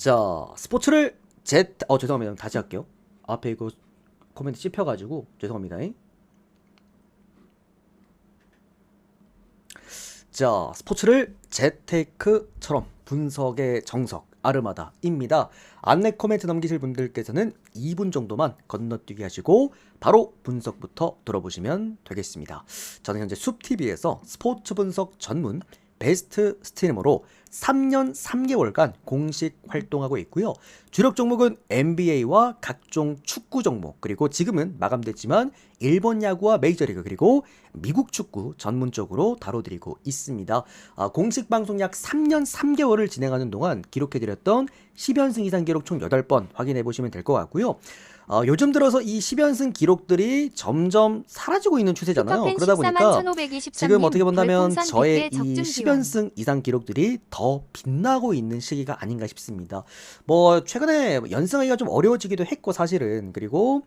자, 스포츠를 죄송합니다. 다시 할게요. 앞에 이거 코멘트 씹혀가지고 죄송합니다. 자, 스포츠를 재테크처럼 분석의 정석 아르마다입니다. 안내 코멘트 넘기실 분들께서는 2분 정도만 건너뛰기 하시고 바로 분석부터 들어보시면 되겠습니다. 저는 현재 숲TV에서 스포츠 분석 전문 베스트 스트리머로 3년 3개월간 공식 활동하고 있고요. 주력 종목은 NBA와 각종 축구 종목, 그리고 지금은 마감됐지만 일본 야구와 메이저리그, 그리고 미국 축구 전문적으로 다뤄드리고 있습니다. 공식 방송 약 3년 3개월을 진행하는 동안 기록해드렸던 10연승 이상 기록 총 8번 확인해보시면 될 것 같고요. 요즘 들어서 이 10연승 기록들이 점점 사라지고 있는 추세잖아요. 그러다 보니까 지금 어떻게 본다면 저의 이 10연승 이상 기록들이 더 빛나고 있는 시기가 아닌가 싶습니다. 뭐 최근에 연승하기가 좀 어려워지기도 했고 사실은, 그리고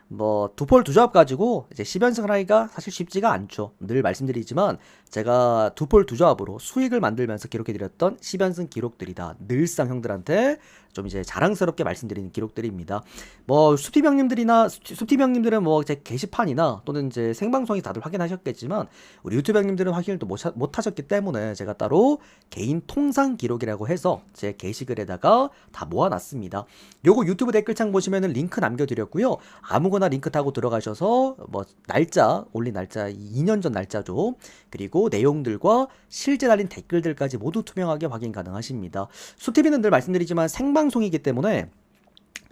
뭐 두폴 두조합 가지고 이제 10연승을 하기가 사실 쉽지가 않죠. 늘 말씀드리지만 제가 두폴 두조합으로 수익을 만들면서 기록해드렸던 10연승 기록들이다. 늘상 형들한테 좀 이제 자랑스럽게 말씀드리는 기록들입니다. 뭐 숲TV 형님들은 뭐 제 게시판이나 또는 이제 생방송이 다들 확인하셨겠지만 우리 유튜브 형님들은 확인을 또 못 하셨기 때문에 제가 따로 개인 통상 기록이라고 해서 제 게시글에다가 다 모아놨습니다. 요거 유튜브 댓글창 보시면은 링크 남겨드렸고요. 아무거나 링크 타고 들어가셔서 뭐 날짜 올린 날짜 2년 전 날짜죠. 그리고 내용들과 실제 달린 댓글들까지 모두 투명하게 확인 가능하십니다. 숲TV는 늘 말씀드리지만 생방송이기 때문에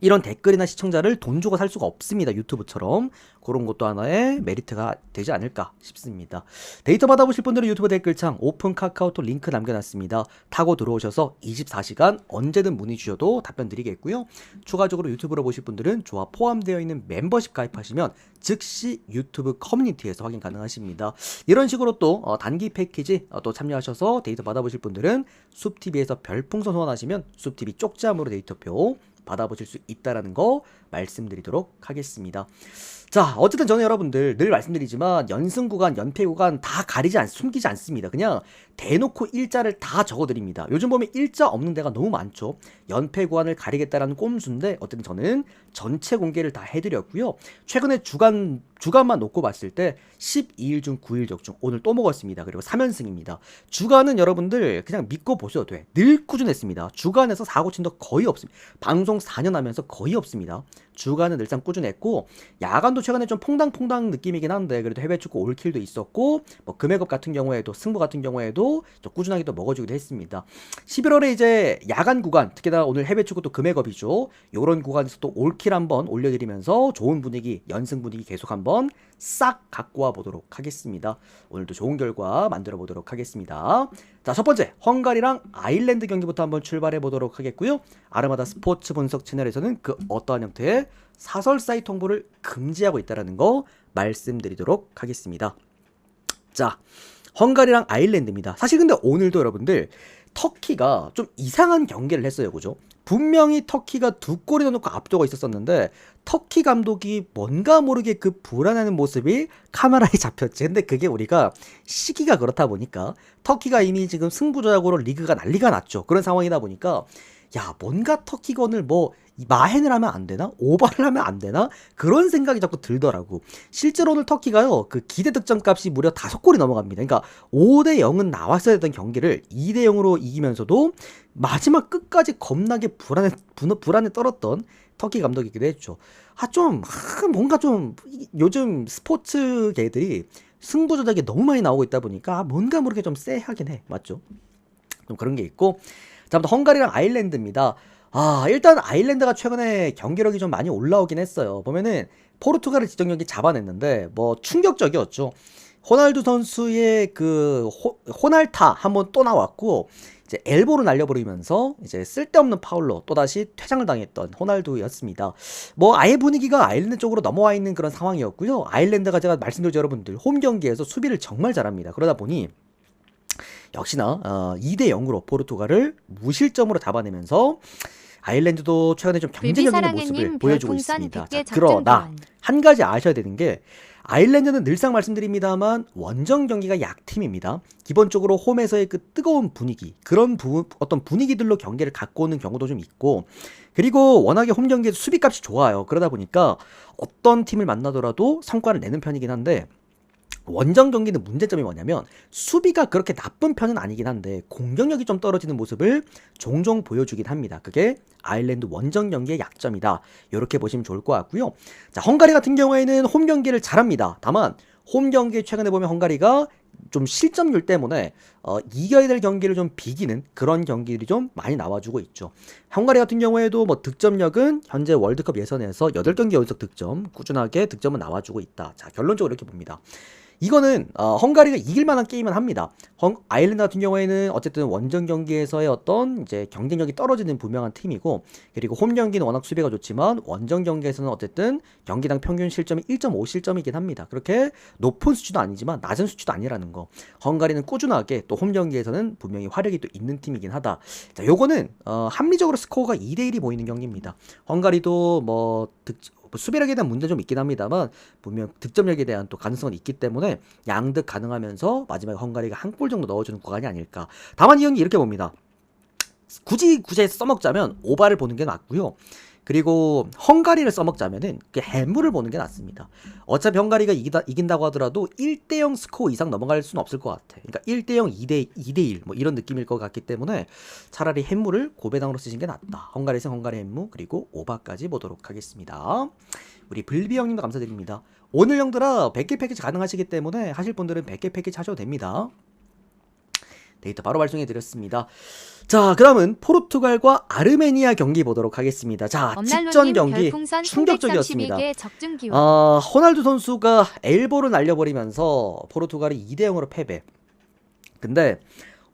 이런 댓글이나 시청자를 돈 주고 살 수가 없습니다. 유튜브처럼. 그런 것도 하나의 메리트가 되지 않을까 싶습니다. 데이터 받아보실 분들은 유튜브 댓글창 오픈 카카오톡 링크 남겨놨습니다. 타고 들어오셔서 24시간 언제든 문의 주셔도 답변 드리겠고요. 추가적으로 유튜브로 보실 분들은 조합 포함되어 있는 멤버십 가입하시면 즉시 유튜브 커뮤니티에서 확인 가능하십니다. 이런 식으로 또 단기 패키지 또 참여하셔서 데이터 받아보실 분들은 숲TV에서 별풍선 후원하시면 숲TV 쪽지함으로 데이터표 받아보실 수 있다라는 거 말씀드리도록 하겠습니다. 자, 어쨌든 저는 여러분들 늘 말씀드리지만 연승 구간, 연패 구간 다 숨기지 않습니다. 그냥 대놓고 일자를 다 적어드립니다. 요즘 보면 일자 없는 데가 너무 많죠. 연패 구간을 가리겠다라는 꼼수인데 어쨌든 저는 전체 공개를 다 해드렸고요. 최근에 주간만 놓고 봤을 때 12일 중 9일 적중 오늘 또 먹었습니다. 그리고 3연승입니다. 주간은 여러분들 그냥 믿고 보셔도 돼. 늘 꾸준했습니다. 주간에서 사고 친 적 거의 없습니다. 방송 4년 하면서 거의 없습니다. 주간은 늘상 꾸준했고 야간도 최근에 좀 퐁당퐁당 느낌이긴 한데 그래도 해외 축구 올킬도 있었고 뭐 금액업 같은 경우에도 승부 같은 경우에도 좀 꾸준하게 또 먹어주기도 했습니다. 11월에 이제 야간 구간 특히나 오늘 해외 축구 또 금액업이죠. 요런 구간에서 또 올킬 한번 올려드리면서 좋은 분위기 연승 분위기 계속 한번 싹 갖고 와 보도록 하겠습니다. 오늘도 좋은 결과 만들어 보도록 하겠습니다. 자, 첫 번째 헝가리랑 아일랜드 경기부터 한번 출발해 보도록 하겠고요. 아르마다 스포츠 분석 채널에서는 그 어떠한 형태의 사설 사이트 홍보를 금지하고 있다는 거 말씀드리도록 하겠습니다. 자, 헝가리랑 아일랜드입니다. 사실 근데 오늘도 여러분들 터키가 좀 이상한 경기를 했어요. 그죠? 분명히 터키가 2골이나 넣고 앞두고 있었었는데 터키 감독이 뭔가 모르게 그 불안해하는 모습이 카메라에 잡혔지. 근데 그게 우리가 시기가 그렇다 보니까 터키가 이미 지금 승부조작으로 리그가 난리가 났죠. 그런 상황이다 보니까 야, 뭔가 터키가 오늘 뭐 마헨을 하면 안 되나? 오바를 하면 안 되나? 그런 생각이 자꾸 들더라고. 실제로 오늘 터키가요, 그 기대 득점 값이 무려 5골이 넘어갑니다. 그러니까 5대 0은 나왔어야 했던 경기를 2대 0으로 이기면서도 마지막 끝까지 겁나게 불안에 떨었던 터키 감독이기도 했죠. 뭔가 좀 요즘 스포츠계들이 승부 조작이 너무 많이 나오고 있다 보니까 뭔가 모르게 좀 쎄하긴 해. 맞죠? 좀 그런 게 있고. 자, 헝가리랑 아일랜드입니다. 일단 아일랜드가 최근에 경기력이 좀 많이 올라오긴 했어요. 보면은 포르투갈을 지정력이 잡아냈는데 뭐 충격적이었죠. 호날두 선수의 그 호날타 한번 또 나왔고 이제 엘보로 날려버리면서 이제 쓸데없는 파울로 또다시 퇴장을 당했던 호날두였습니다. 뭐 아예 분위기가 아일랜드 쪽으로 넘어와 있는 그런 상황이었고요. 아일랜드가 제가 말씀드렸죠, 여러분들 홈 경기에서 수비를 정말 잘합니다. 그러다 보니 역시나 2대 0으로 포르투갈을 무실점으로 잡아내면서 아일랜드도 최근에 좀 경쟁력 있는 모습을 보여주고 있습니다. 자, 그러나 한 가지 아셔야 되는 게 아일랜드는 늘상 말씀드립니다만 원정 경기가 약팀입니다. 기본적으로 홈에서의 그 뜨거운 분위기, 그런 어떤 분위기들로 경기를 갖고 오는 경우도 좀 있고, 그리고 워낙에 홈 경기에서 수비값이 좋아요. 그러다 보니까 어떤 팀을 만나더라도 성과를 내는 편이긴 한데, 원정 경기는 문제점이 뭐냐면 수비가 그렇게 나쁜 편은 아니긴 한데 공격력이 좀 떨어지는 모습을 종종 보여주긴 합니다. 그게 아일랜드 원정 경기의 약점이다. 이렇게 보시면 좋을 것 같고요. 자, 헝가리 같은 경우에는 홈 경기를 잘합니다. 다만 홈 경기 최근에 보면 헝가리가 좀 실점률 때문에 이겨야 될 경기를 좀 비기는 그런 경기들이 좀 많이 나와주고 있죠. 헝가리 같은 경우에도 뭐 득점력은 현재 월드컵 예선에서 8경기 연속 득점, 꾸준하게 득점은 나와주고 있다. 자, 결론적으로 이렇게 봅니다. 이거는 헝가리가 이길 만한 게임은 합니다. 아일랜드 같은 경우에는 어쨌든 원정 경기에서의 어떤 이제 경쟁력이 떨어지는 분명한 팀이고, 그리고 홈 경기는 워낙 수비가 좋지만 원정 경기에서는 어쨌든 경기당 평균 실점이 1.5 실점이긴 합니다. 그렇게 높은 수치도 아니지만 낮은 수치도 아니라는 거. 헝가리는 꾸준하게 또 홈 경기에서는 분명히 화력이 또 있는 팀이긴 하다. 자, 요거는 합리적으로 스코어가 2대1이 보이는 경기입니다. 헝가리도 뭐 수비력에 대한 문제는 좀 있긴 합니다만 분명 득점력에 대한 또 가능성은 있기 때문에 양득 가능하면서 마지막에 헝가리가 한 골 정도 넣어주는 구간이 아닐까. 다만 이 경기 이렇게 봅니다. 굳이 써먹자면 오바를 보는 게 낫고요. 그리고 헝가리를 써먹자면은 해무를 보는 게 낫습니다. 어차피 헝가리가 이긴다고 하더라도 1대0 스코어 이상 넘어갈 수는 없을 것 같아. 그러니까 1대0, 2대1 뭐 이런 느낌일 것 같기 때문에 차라리 해무를 고배당으로 쓰시는 게 낫다. 헝가리에서 헝가리 해무 그리고 오바까지 보도록 하겠습니다. 우리 불비 형님도 감사드립니다. 오늘 형들아 100개 패키지 가능하시기 때문에 하실 분들은 100개 패키지 하셔도 됩니다. 데이터 바로 발송해 드렸습니다. 자, 그러면 포르투갈과 아르메니아 경기 보도록 하겠습니다. 자, 직전 경기 충격적이었습니다. 호날두 선수가 엘보를 날려버리면서 포르투갈이 2대0으로 패배. 근데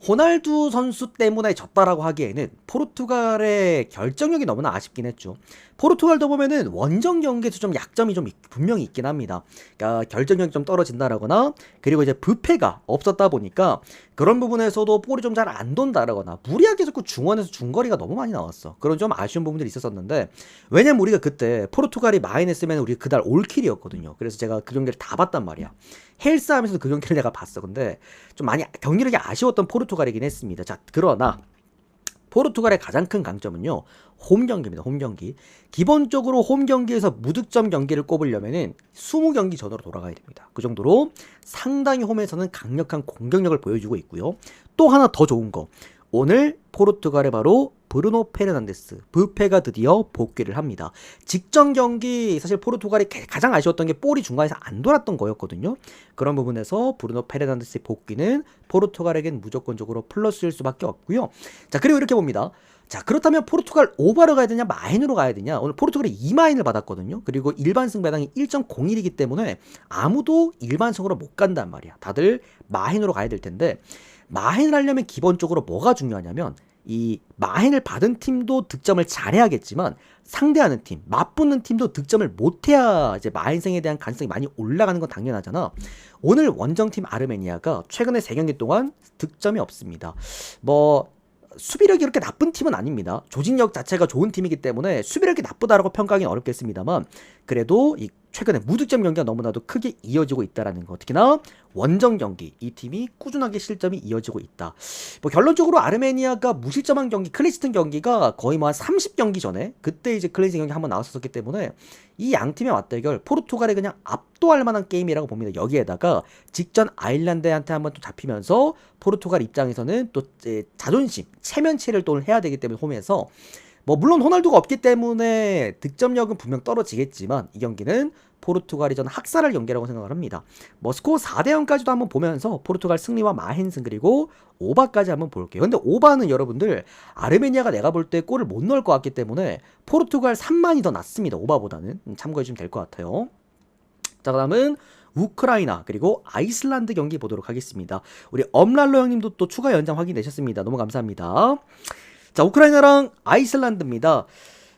호날두 선수 때문에 졌다라고 하기에는 포르투갈의 결정력이 너무나 아쉽긴 했죠. 포르투갈도 보면은 원정 경기에서 좀 약점이 좀 분명히 있긴 합니다. 그러니까 결정력이 좀 떨어진다라거나, 그리고 이제 부패가 없었다 보니까 그런 부분에서도 볼이 좀 잘 안 돈다라거나, 무리하게 자꾸 중원에서 중거리가 너무 많이 나왔어. 그런 좀 아쉬운 부분들이 있었었는데, 왜냐면 우리가 그때 포르투갈이 마이냈으면 우리 그날 올킬이었거든요. 그래서 제가 그 경기를 다 봤단 말이야. 헬스 하면서도 그 경기를 내가 봤어. 근데 좀 많이 경기력이 아쉬웠던 포르투갈이긴 했습니다. 자, 그러나 포르투갈의 가장 큰 강점은요, 홈 경기입니다. 홈 경기. 기본적으로 홈 경기에서 무득점 경기를 꼽으려면은 20경기 전으로 돌아가야 됩니다. 그 정도로 상당히 홈에서는 강력한 공격력을 보여주고 있고요. 또 하나 더 좋은 거. 오늘 포르투갈의 바로 브루노 페르난데스, 부페가 드디어 복귀를 합니다. 직전 경기 사실 포르투갈이 가장 아쉬웠던 게 볼이 중간에서 안 돌았던 거였거든요. 그런 부분에서 브루노 페르난데스의 복귀는 포르투갈에겐 무조건적으로 플러스일 수밖에 없고요. 자, 그리고 이렇게 봅니다. 자, 그렇다면 포르투갈 오바로 가야 되냐 마인으로 가야 되냐. 오늘 포르투갈이 2마인을 받았거든요. 그리고 일반승 배당이 1.01이기 때문에 아무도 일반승으로 못 간단 말이야. 다들 마인으로 가야 될 텐데, 마인을 하려면 기본적으로 뭐가 중요하냐면 이 마인을 받은 팀도 득점을 잘해야겠지만 상대하는 팀, 맞붙는 팀도 득점을 못해야 이제 마인승에 대한 가능성이 많이 올라가는 건 당연하잖아. 오늘 원정팀 아르메니아가 최근에 3경기 동안 득점이 없습니다. 뭐 수비력이 그렇게 나쁜 팀은 아닙니다. 조직력 자체가 좋은 팀이기 때문에 수비력이 나쁘다라고 평가하기는 어렵겠습니다만, 그래도 이 최근에 무득점 경기가 너무나도 크게 이어지고 있다라는 거. 특히나 원정 경기 이 팀이 꾸준하게 실점이 이어지고 있다. 뭐 결론적으로 아르메니아가 무실점한 경기, 클린시튼 경기가 거의 뭐 한 30경기 전에 그때 이제 클린시튼 경기 한번 나왔었기 때문에 이 양 팀의 맞대결 포르투갈에 그냥 압도할 만한 게임이라고 봅니다. 여기에다가 직전 아일랜드한테 한번 또 잡히면서 포르투갈 입장에서는 또 자존심, 체면치를 또 해야 되기 때문에 홈에서 뭐 물론 호날두가 없기 때문에 득점력은 분명 떨어지겠지만 이 경기는 포르투갈이 저는 학살할 경기라고 생각을 합니다. 뭐 스코어 4대0까지도 한번 보면서 포르투갈 승리와 마헨승 그리고 오바까지 한번 볼게요. 근데 오바는 여러분들 아르메니아가 내가 볼 때 골을 못 넣을 것 같기 때문에 포르투갈 3만이 더 낫습니다. 오바보다는. 참고해 주시면 될 것 같아요. 자, 그다음은 우크라이나 그리고 아이슬란드 경기 보도록 하겠습니다. 우리 엄랄로 형님도 또 추가 연장 확인되셨습니다. 너무 감사합니다. 자, 우크라이나랑 아이슬란드입니다.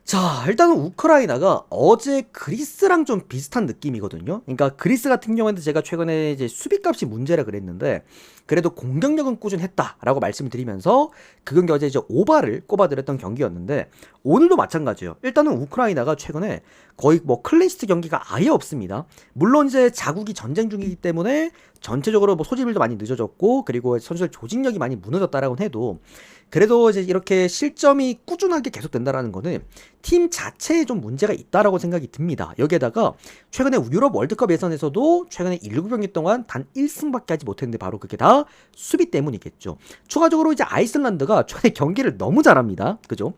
자, 일단은 우크라이나가 어제 그리스랑 좀 비슷한 느낌이거든요. 그러니까 그리스 같은 경우에는 제가 최근에 이제 수비값이 문제라 그랬는데 그래도 공격력은 꾸준했다라고 말씀을 드리면서 그 경기 어제 이제 오바를 꼽아드렸던 경기였는데 오늘도 마찬가지예요. 일단은 우크라이나가 최근에 거의 뭐 클린시트 경기가 아예 없습니다. 물론 이제 자국이 전쟁 중이기 때문에 전체적으로 뭐 소집일도 많이 늦어졌고 그리고 선수들 조직력이 많이 무너졌다라고 해도 그래도 이제 이렇게 실점이 꾸준하게 계속된다라는 거는 팀 자체에 좀 문제가 있다라고 생각이 듭니다. 여기에다가 최근에 유럽 월드컵 예선에서도 최근에 7경기 동안 단 1승밖에 하지 못했는데 바로 그게 다 수비 때문이겠죠. 추가적으로 이제 아이슬란드가 최근에 경기를 너무 잘합니다. 그죠?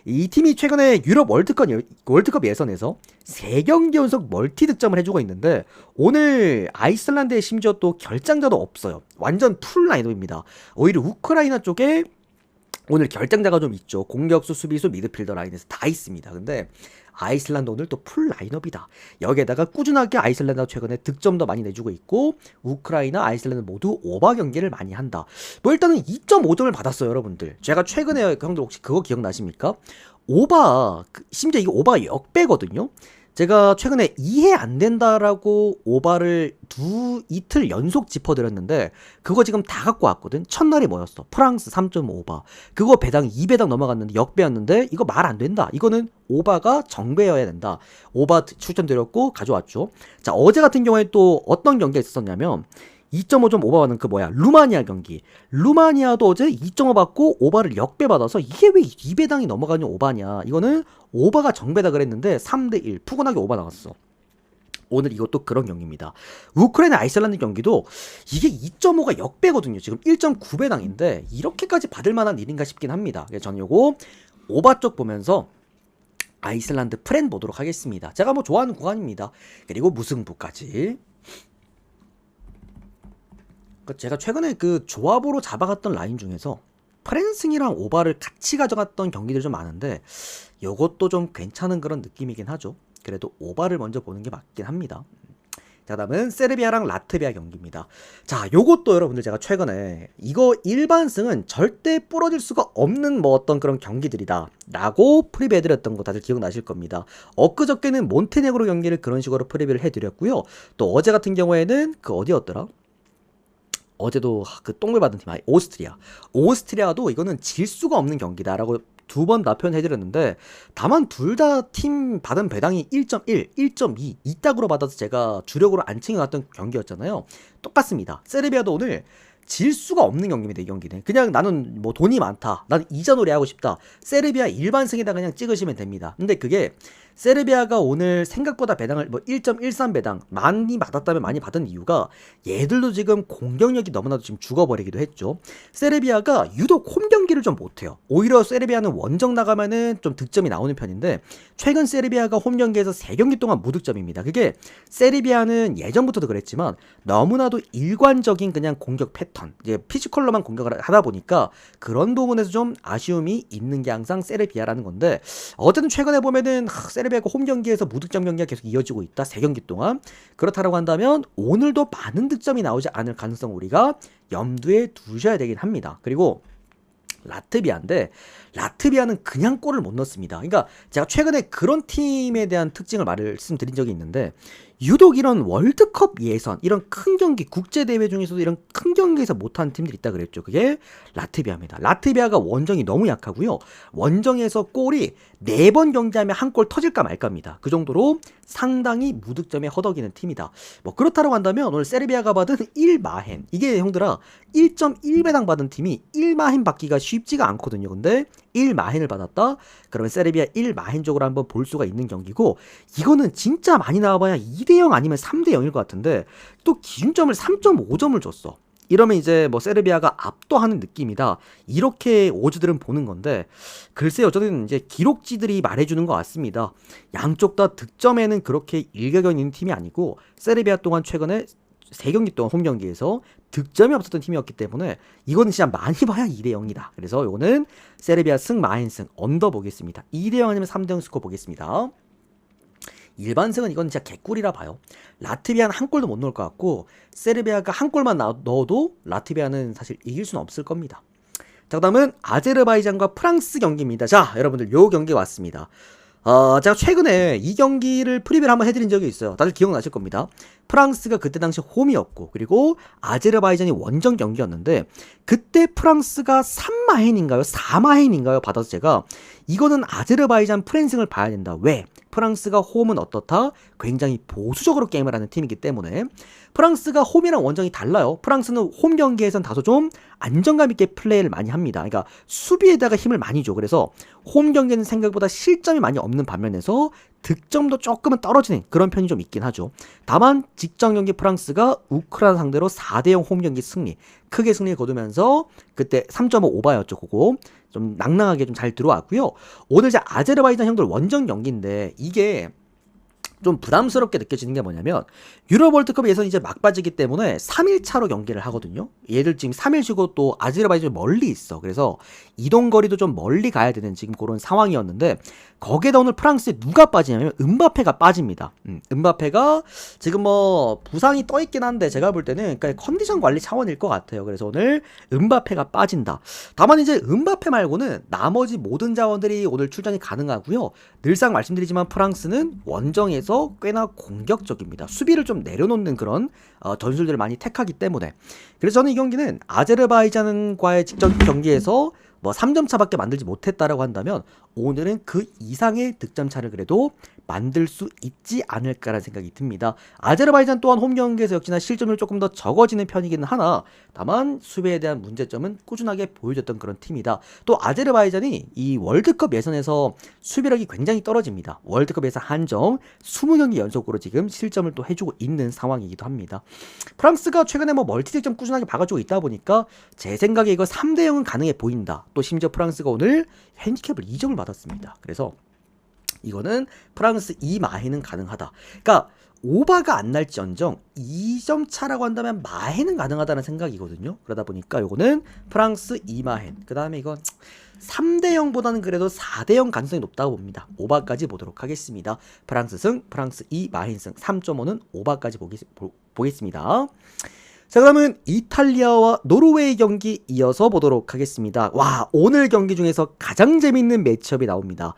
이 팀이 최근에 유럽 월드컵 예선에서 3경기 연속 멀티 득점을 해주고 있는데 오늘 아이슬란드에 심지어 또 결장자도 없어요. 완전 풀 라인업입니다. 오히려 우크라이나 쪽에 오늘 결정자가 좀 있죠. 공격수, 수비수, 미드필더 라인에서 다 있습니다. 근데 아이슬란드 오늘 또 풀 라인업이다. 여기에다가 꾸준하게 아이슬란드가 최근에 득점도 많이 내주고 있고 우크라이나, 아이슬란드 모두 오바 경기를 많이 한다. 뭐 일단은 2.5점을 받았어요, 여러분들. 제가 최근에 형들 혹시 그거 기억나십니까? 오바, 심지어 이거 오바 역배거든요. 제가 최근에 이해 안 된다라고 오바를 이틀 연속 짚어드렸는데 그거 지금 다 갖고 왔거든. 첫날이 뭐였어? 프랑스 3.5바. 그거 배당 2배당 넘어갔는데 역배였는데 이거 말 안 된다. 이거는 오바가 정배여야 된다. 오바 추천드렸고 가져왔죠. 자, 어제 같은 경우에 또 어떤 경기가 있었냐면 2.5점 오버받은 그 뭐야 루마니아 경기. 루마니아도 어제 2.5 받고 오바를 역배받아서 이게 왜 2배당이 넘어가는 오바냐. 이거는 오바가 정배다 그랬는데 3대1 푸근하게 오바 나갔어. 오늘 이것도 그런 경기입니다. 우크라이나 아이슬란드 경기도 이게 2.5가 역배거든요. 지금 1.9배당인데 이렇게까지 받을 만한 일인가 싶긴 합니다. 그래서 저는 요거 오바 쪽 보면서 아이슬란드 프렌 보도록 하겠습니다. 제가 뭐 좋아하는 구간입니다. 그리고 무승부까지. 제가 최근에 그 조합으로 잡아갔던 라인 중에서 프랜승이랑 오바를 같이 가져갔던 경기들이 좀 많은데 요것도 좀 괜찮은 그런 느낌이긴 하죠. 그래도 오바를 먼저 보는 게 맞긴 합니다. 자, 다음은 세르비아랑 라트비아 경기입니다. 자, 요것도 여러분들 제가 최근에 이거 일반승은 절대 부러질 수가 없는 뭐 어떤 그런 경기들이다 라고 프리뷰 해드렸던 거 다들 기억나실 겁니다. 엊그저께는 몬테네그로 경기를 그런 식으로 프리뷰를 해드렸고요. 또 어제 같은 경우에는 그 어디였더라? 어제도 그 똥물 받은 팀 오스트리아도 이거는 질 수가 없는 경기다라고 2번 다 표현해드렸는데 다만 둘 다 팀 받은 배당이 1.1, 1.2 이따구로 받아서 제가 주력으로 안 챙겨갔던 경기였잖아요. 똑같습니다. 세르비아도 오늘 질 수가 없는 경기입니다. 이 경기는 그냥 나는 뭐 돈이 많다, 나는 이자놀이 하고 싶다, 세르비아 일반승에다 그냥 찍으시면 됩니다. 근데 그게 세르비아가 오늘 생각보다 배당을 뭐 1.13 배당 많이 받았다면 많이 받은 이유가 얘들도 지금 공격력이 너무나도 지금 죽어버리기도 했죠. 세르비아가 유독 홈 경기를 좀 못해요. 오히려 세르비아는 원정 나가면은 좀 득점이 나오는 편인데 최근 세르비아가 홈 경기에서 3경기 동안 무득점입니다. 그게 세르비아는 예전부터도 그랬지만 너무나도 일관적인 그냥 공격 패턴, 이제 피지컬로만 공격을 하다 보니까 그런 부분에서 좀 아쉬움이 있는 게 항상 세르비아라는 건데 어쨌든 최근에 보면은 세르비아가 홈 경기에서 무득점 경기가 계속 이어지고 있다. 3경기 동안. 그렇다고 한다면 오늘도 많은 득점이 나오지 않을 가능성 우리가 염두에 두셔야 되긴 합니다. 그리고 라트비아인데 라트비아는 그냥 골을 못 넣습니다. 그러니까 제가 최근에 그런 팀에 대한 특징을 말씀드린 적이 있는데 유독 이런 월드컵 예선, 이런 큰 경기, 국제대회 중에서도 이런 큰 경기에서 못하는 팀들이 있다 그랬죠. 그게 라트비아입니다. 라트비아가 원정이 너무 약하고요. 원정에서 골이 4번 경기하면 한 골 터질까 말까입니다. 그 정도로 상당히 무득점에 허덕이는 팀이다. 뭐 그렇다고 한다면 오늘 세르비아가 받은 1마헨, 이게 형들아 1.1배당 받은 팀이 1마헨 받기가 쉽지가 않거든요. 근데 1마헨을 받았다? 그러면 세르비아 1마헨 쪽으로 한번 볼 수가 있는 경기고 이거는 진짜 많이 나와봐야 2대0 아니면 3대0일 것 같은데 또 기준점을 3.5점을 줬어. 이러면 이제 뭐 세르비아가 압도하는 느낌이다, 이렇게 오즈들은 보는 건데 글쎄요, 저는 이제 기록지들이 말해주는 것 같습니다. 양쪽 다 득점에는 그렇게 일가견 있는 팀이 아니고 세르비아 동안 최근에 3경기 동안 홈 경기에서 득점이 없었던 팀이었기 때문에 이거는 진짜 많이 봐야 2대0이다. 그래서 이거는 세르비아 승 마헨승 언더 보겠습니다. 2대0 아니면 3대0 스코어 보겠습니다. 일반승은 이건 진짜 개꿀이라 봐요. 라트비아는 한 골도 못 넣을 것 같고 세르비아가 한 골만 넣어도 라트비아는 사실 이길 수는 없을 겁니다. 자, 그 다음은 아제르바이잔과 프랑스 경기입니다. 자, 여러분들 요 경기 왔습니다. 제가 최근에 이 경기를 프리뷰를 한번 해드린 적이 있어요. 다들 기억나실 겁니다. 프랑스가 그때 당시 홈이었고, 그리고 아제르바이잔이 원정 경기였는데, 그때 프랑스가 3마헨인가요? 4마헨인가요? 받아서 제가, 이거는 아제르바이잔 프랜승을 봐야 된다. 왜? 프랑스가 홈은 어떻다? 굉장히 보수적으로 게임을 하는 팀이기 때문에. 프랑스가 홈이랑 원정이 달라요. 프랑스는 홈 경기에선 다소 좀 안정감 있게 플레이를 많이 합니다. 그러니까 수비에다가 힘을 많이 줘. 그래서 홈 경기는 생각보다 실점이 많이 없는 반면에서 득점도 조금은 떨어지는 그런 편이 좀 있긴 하죠. 다만 직전 경기 프랑스가 우크라이나 상대로 4대0 홈 경기 승리, 크게 승리를 거두면서 그때 3.5 오바였죠. 그거 좀 낭낭하게 좀 잘 들어왔고요. 오늘 이제 아제르바이잔 형들 원정 경기인데 이게 좀 부담스럽게 느껴지는 게 뭐냐면 유럽 월드컵 예선이 이제 막바지기 때문에 3일 차로 경기를 하거든요. 얘들 지금 3일 쉬고 또 아제르바이잔이 멀리 있어. 그래서 이동거리도 좀 멀리 가야 되는 지금 그런 상황이었는데 거기에다 오늘 프랑스에 누가 빠지냐면 음바페가 빠집니다. 음바페가 지금 뭐 부상이 떠있긴 한데 제가 볼 때는 그러니까 컨디션 관리 차원일 것 같아요. 그래서 오늘 음바페가 빠진다. 다만 이제 음바페 말고는 나머지 모든 자원들이 오늘 출전이 가능하고요. 늘상 말씀드리지만 프랑스는 원정에서 꽤나 공격적입니다. 수비를 좀 내려놓는 그런 전술들을 많이 택하기 때문에 그래서 저는 이 경기는 아제르바이잔과의 직전 경기에서 뭐 3점 차밖에 만들지 못했다라고 한다면 오늘은 그 이상의 득점 차를 그래도 만들 수 있지 않을까라는 생각이 듭니다. 아제르바이잔 또한 홈 경기에서 역시나 실점을 조금 더 적어지는 편이기는 하나 다만 수비에 대한 문제점은 꾸준하게 보여줬던 그런 팀이다. 또 아제르바이잔이 이 월드컵 예선에서 수비력이 굉장히 떨어집니다. 월드컵 예선 한정 20경기 연속으로 지금 실점을 또 해주고 있는 상황이기도 합니다. 프랑스가 최근에 뭐 멀티득점 꾸준하게 박아주고 있다 보니까 제 생각에 이거 3대0은 가능해 보인다. 또 심지어 프랑스가 오늘 핸디캡을 2점을 받았습니다. 그래서 이거는 프랑스 2마해는 가능하다. 그러니까 오바가 안 날지언정 2점 차라고 한다면 마해는 가능하다는 생각이거든요. 그러다 보니까 이거는 프랑스 2마해. 그 다음에 이건 3대0보다는 그래도 4대0 가능성이 높다고 봅니다. 오바까지 보도록 하겠습니다. 프랑스 승, 프랑스 2마해 승, 3.5는 오바까지 보겠습니다. 자, 그러면 이탈리아와 노르웨이 경기 이어서 보도록 하겠습니다. 와, 오늘 경기 중에서 가장 재밌는 매치업이 나옵니다.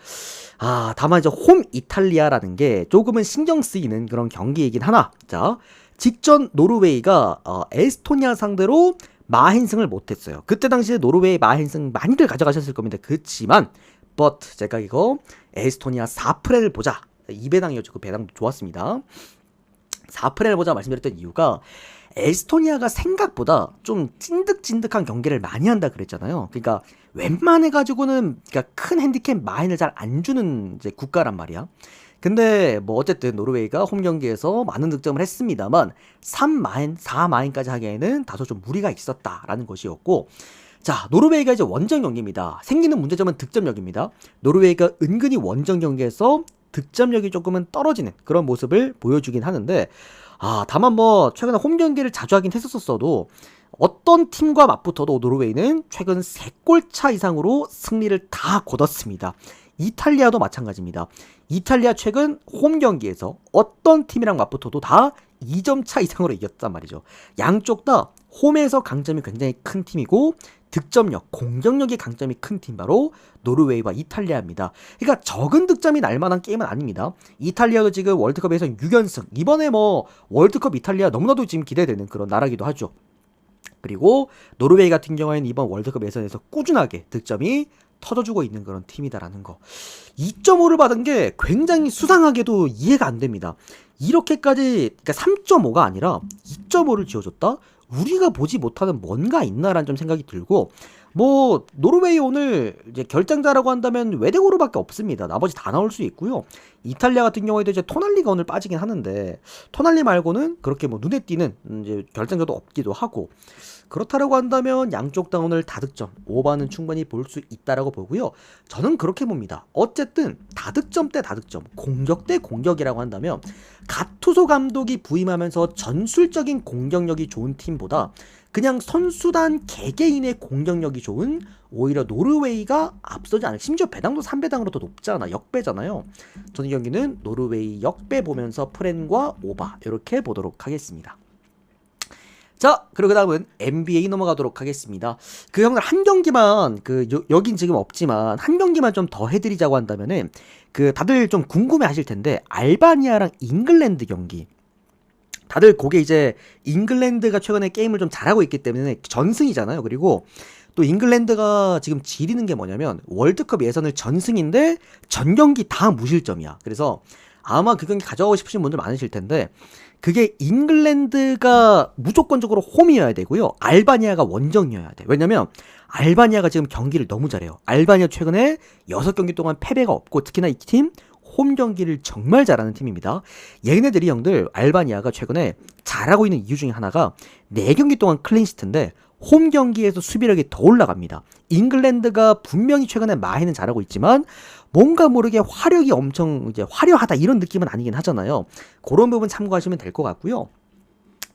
다만 이제 홈 이탈리아라는 게 조금은 신경 쓰이는 그런 경기이긴 하나. 자, 직전 노르웨이가 에스토니아 상대로 마헨승을 못했어요. 그때 당시에 노르웨이 마헨승 많이들 가져가셨을 겁니다. 그렇지만 but 제가 이거 에스토니아 4프레를 보자. 2배당이었죠. 그 배당도 좋았습니다. 4프레를 보자 말씀드렸던 이유가 에스토니아가 생각보다 좀 찐득찐득한 경기를 많이 한다 그랬잖아요. 그러니까 웬만해가지고는 그러니까 큰 핸디캡 마인을 잘 안 주는 이제 국가란 말이야. 근데 뭐 어쨌든 노르웨이가 홈 경기에서 많은 득점을 했습니다만 3마인, 4마인까지 하기에는 다소 좀 무리가 있었다라는 것이었고 자, 노르웨이가 이제 원정 경기입니다. 생기는 문제점은 득점력입니다. 노르웨이가 은근히 원정 경기에서 득점력이 조금은 떨어지는 그런 모습을 보여주긴 하는데 다만 뭐 최근에 홈 경기를 자주 하긴 했었어도 어떤 팀과 맞붙어도 노르웨이는 최근 3골 차 이상으로 승리를 다 거뒀습니다. 이탈리아도 마찬가지입니다. 이탈리아 최근 홈 경기에서 어떤 팀이랑 맞붙어도 다 2점 차 이상으로 이겼단 말이죠. 양쪽 다 홈에서 강점이 굉장히 큰 팀이고 득점력, 공격력의 강점이 큰 팀 바로 노르웨이와 이탈리아입니다. 그러니까 적은 득점이 날만한 게임은 아닙니다. 이탈리아도 지금 월드컵에서 6연승, 이번에 뭐 월드컵 이탈리아 너무나도 지금 기대되는 그런 나라기도 하죠. 그리고 노르웨이 같은 경우에는 이번 월드컵 예선에서 꾸준하게 득점이 터져주고 있는 그런 팀이다라는 거. 2.5를 받은 게 굉장히 수상하게도 이해가 안 됩니다. 이렇게까지 그러니까 3.5가 아니라 2.5를 지어줬다? 우리가 보지 못하는 뭔가 있나라는 좀 생각이 들고 뭐 노르웨이 오늘 이제 결장자라고 한다면 웨데고르밖에 없습니다. 나머지 다 나올 수 있고요. 이탈리아 같은 경우에도 이제 토날리가 오늘 빠지긴 하는데 토날리 말고는 그렇게 뭐 눈에 띄는 이제 결장자도 없기도 하고 그렇다라고 한다면 양쪽 다 오늘 다득점 오버는 충분히 볼 수 있다라고 보고요. 저는 그렇게 봅니다. 어쨌든 다득점 대 다득점, 공격 대 공격이라고 한다면 가투소 감독이 부임하면서 전술적인 공격력이 좋은 팀보다 그냥 선수단 개개인의 공격력이 좋은 오히려 노르웨이가 앞서지 않을, 심지어 배당도 3배당으로 더 높잖아. 역배잖아요. 저는 이 경기는 노르웨이 역배 보면서 프렌과 오바 이렇게 보도록 하겠습니다. 자, 그리고 그 다음은 NBA 넘어가도록 하겠습니다. 그 형들 한 경기만, 여긴 지금 없지만, 한 경기만 좀 더 해드리자고 한다면은, 다들 좀 궁금해 하실 텐데, 알바니아랑 잉글랜드 경기. 다들 그게 이제, 잉글랜드가 최근에 게임을 좀 잘하고 있기 때문에 전승이잖아요. 그리고, 또 잉글랜드가 지금 지리는 게 뭐냐면, 월드컵 예선을 전승인데, 전 경기 다 무실점이야. 그래서, 아마 그 경기 가져가고 싶으신 분들 많으실 텐데, 그게 잉글랜드가 무조건적으로 홈이어야 되고요. 알바니아가 원정이어야 돼. 왜냐면 알바니아가 지금 경기를 너무 잘해요. 알바니아 최근에 6경기 동안 패배가 없고 특히나 이 팀 홈 경기를 정말 잘하는 팀입니다. 얘네들이 형들 알바니아가 최근에 잘하고 있는 이유 중에 하나가 4경기 동안 클린시트인데 홈 경기에서 수비력이 더 올라갑니다. 잉글랜드가 분명히 최근에 마해는 잘하고 있지만 뭔가 모르게 화력이 엄청 이제 화려하다 이런 느낌은 아니긴 하잖아요. 그런 부분 참고하시면 될 것 같고요.